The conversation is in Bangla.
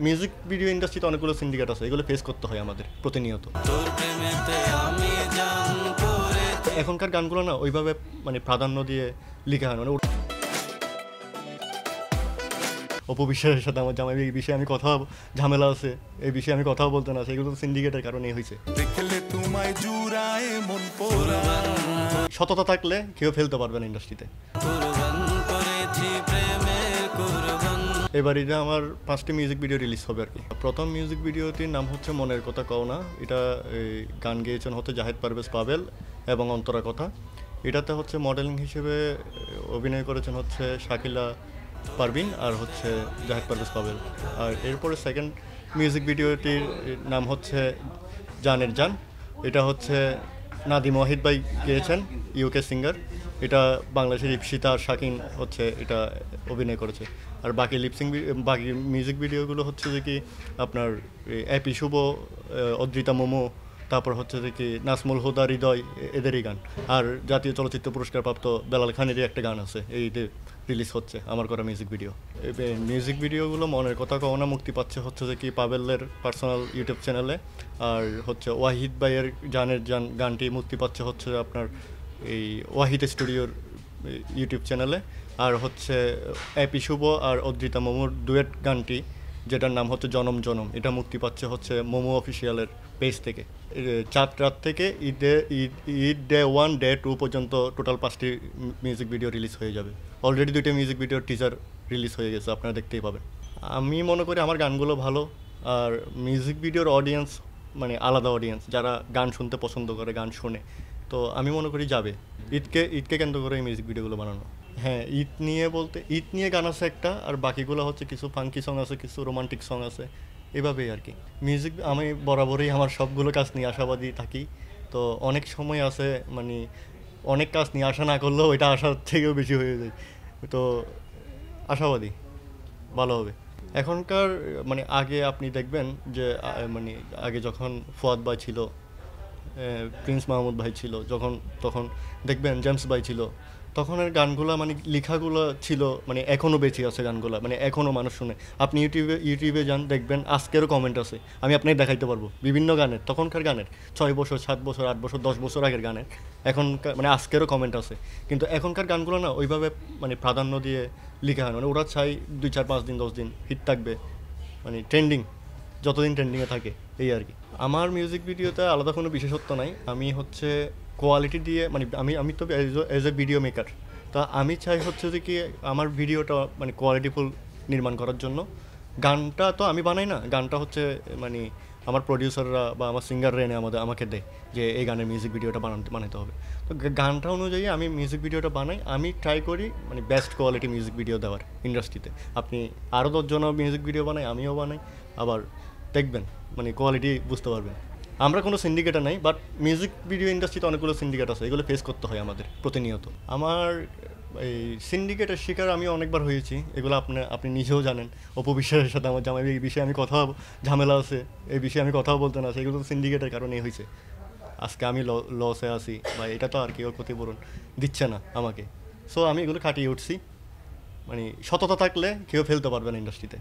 মিউজিক ভিডিও ইন্ডাস্ট্রিতে অনেকগুলো সিন্ডিকেট আছে, এগুলো ফেস করতে হয় আমাদের প্রতিনিয়ত। এখনকার গানগুলো না ওইভাবে প্রাধান্য দিয়ে লেখা হয় না। অপু বিশ্বাসের সাথে আমার জামাই এই বিষয়ে আমি কথা ঝামেলা আছে, এই বিষয়ে আমি কথাও বলতে না, সেগুলো তো সিন্ডিকেটের কারণেই হয়েছে। সততা থাকলে কেউ ফেলতে পারবে না ইন্ডাস্ট্রিতে। এবার এটা আমার 5টি মিউজিক ভিডিও রিলিজ হবে আর কি। প্রথম মিউজিক ভিডিওটির নাম হচ্ছে মনের কথা কও না। এটা গান গেয়েছেন হচ্ছে জাহেদ পারভেজ পাবেল এবং অন্তরা কথা। এটাতে হচ্ছে মডেলিং হিসেবে অভিনয় করেছেন হচ্ছে শাকিলা পারভিন আর হচ্ছে জাহেদ পারভেজ পাবেল। আর এরপরে সেকেন্ড মিউজিক ভিডিওটির নাম হচ্ছে জানের জান। এটা হচ্ছে নাদিম ওয়াহিদ ভাই গেয়েছেন, ইউকে সিঙ্গার। এটা বাংলাদেশের ইপসিতা আর শাকিন হচ্ছে এটা অভিনয় করেছে। আর বাকি বাকি মিউজিক ভিডিওগুলো হচ্ছে যে কি আপনার অ্যাপি শুভ, অদ্রিতা মোমো, তারপর হচ্ছে যে কি নাসমুল হুদা, হৃদয়, এদেরই গান। আর জাতীয় চলচ্চিত্র পুরস্কার প্রাপ্ত বেলাল খানেরই একটা গান আছে, এইতে রিলিজ হচ্ছে আমার করা মিউজিক ভিডিও। মিউজিক ভিডিওগুলো মনের কথা কওনা মুক্তি পাচ্ছে হচ্ছে যে কি পাবেলের পার্সোনাল ইউটিউব চ্যানেলে। আর হচ্ছে ওয়াহিদ ভাইয়ের জানের জান গানটি মুক্তি পাচ্ছে হচ্ছে আপনার এই ওয়াহিদ স্টুডিওর ইউটিউব চ্যানেলে। আর হচ্ছে অ্যাপি শুভ আর অদ্রিতা মোমোর ডুয়েট গানটি, যেটার নাম হচ্ছে জনম জনম, এটা মুক্তি পাচ্ছে হচ্ছে মোমো অফিসিয়ালের পেজ থেকে। 4 রাত থেকে ঈদ ডে 1 ডে 2 পর্যন্ত টোটাল 5টি মিউজিক ভিডিও রিলিজ হয়ে যাবে। অলরেডি 2টি মিউজিক ভিডিওর টিজার রিলিজ হয়ে গেছে, আপনারা দেখতেই পাবেন। আমি মনে করি আমার গানগুলো ভালো। আর মিউজিক ভিডিওর অডিয়েন্স আলাদা অডিয়েন্স, যারা গান শুনতে পছন্দ করে, গান শোনে। তো আমি মনে করি যাবে। ঈদকে কেন্দ্র করে এই মিউজিক ভিডিওগুলো বানানো। হ্যাঁ, ঈদ নিয়ে গান আছে একটা, আর বাকিগুলো হচ্ছে কিছু ফাঙ্কি সং আছে, কিছু রোমান্টিক সং আছে, এভাবেই আর কি। আমি বরাবরই আমার সবগুলো কাজ নিয়ে আশাবাদী থাকি। তো অনেক সময় আছে অনেক কাজ নিয়ে আশা না করলেও ওইটা আশার থেকেও বেশি হয়ে যায়। তো আশাবাদী ভালো হবে। এখনকার আগে আপনি দেখবেন যে আগে যখন ফুয়াদ ভাই ছিল, প্রিন্স মাহমুদ ভাই ছিল, তখন দেখবেন জেমস ভাই ছিল, তখনের গানগুলো লেখাগুলো ছিল এখনও বেঁচে আছে গানগুলো, এখনও মানুষ শুনে। আপনি ইউটিউবে যান, দেখবেন আজকেরও কমেন্ট আছে, আমি আপনাকে দেখাইতে পারবো বিভিন্ন গানের, তখনকার গানের 6 বছর 7 বছর 8 বছর 10 বছর আগের গানের এখনকার আজকেরও কমেন্ট আছে। কিন্তু এখনকার গানগুলো না ওইভাবে প্রাধান্য দিয়ে লেখা হয় না। ওরা চাই 2 4 5 দিন 10 দিন হিট থাকবে, ট্রেন্ডিং, যতদিন ট্রেন্ডিংয়ে থাকে, এই আর কি। আমার মিউজিক ভিডিওতে আলাদা কোনো বিশেষত্ব নাই। আমি হচ্ছে কোয়ালিটি দিয়ে আমি তো এজ এ ভিডিও মেকার, তা আমি চাই হচ্ছে যে কি আমার ভিডিওটা কোয়ালিটিফুল নির্মাণ করার জন্য। গানটা তো আমি বানাই না, গানটা হচ্ছে আমার প্রডিউসাররা বা আমার সিঙ্গাররা এনে আমাকে দেয় যে এই গানের মিউজিক ভিডিওটা বানাতে হবে। তো গানটা অনুযায়ী আমি মিউজিক ভিডিওটা বানাই। আমি ট্রাই করি বেস্ট কোয়ালিটি মিউজিক ভিডিও দেওয়ার ইন্ডাস্ট্রিতে। আপনি আরও 10 জনও মিউজিক ভিডিও বানাই, আমিও বানাই, আবার দেখবেন কোয়ালিটি বুঝতে পারবেন। আমরা কোনো সিন্ডিকেটে নাই, বাট মিউজিক ভিডিও ইন্ডাস্ট্রিতে অনেকগুলো সিন্ডিকেট আছে, এগুলো ফেস করতে হয় আমাদের প্রতিনিয়ত। আমার এই সিন্ডিকেটের শিকার আমি অনেকবার হয়েছি, এগুলো আপনি নিজেও জানেন। অপু বিশ্বাসের সাথে আমার জামাই এই বিষয়ে আমি ঝামেলা আছে, এই বিষয়ে আমি কথাও বলতে না, সেগুলো তো সিন্ডিকেটের কারণেই হয়েছে। আজকে আমি লসে আছি বা এটা তো আর কেউ ক্ষতিপূরণ দিচ্ছে না আমাকে। সো আমি এগুলো কাটিয়ে উঠছি। সততা থাকলে কেউ ফেলতে পারবে না ইন্ডাস্ট্রিতে।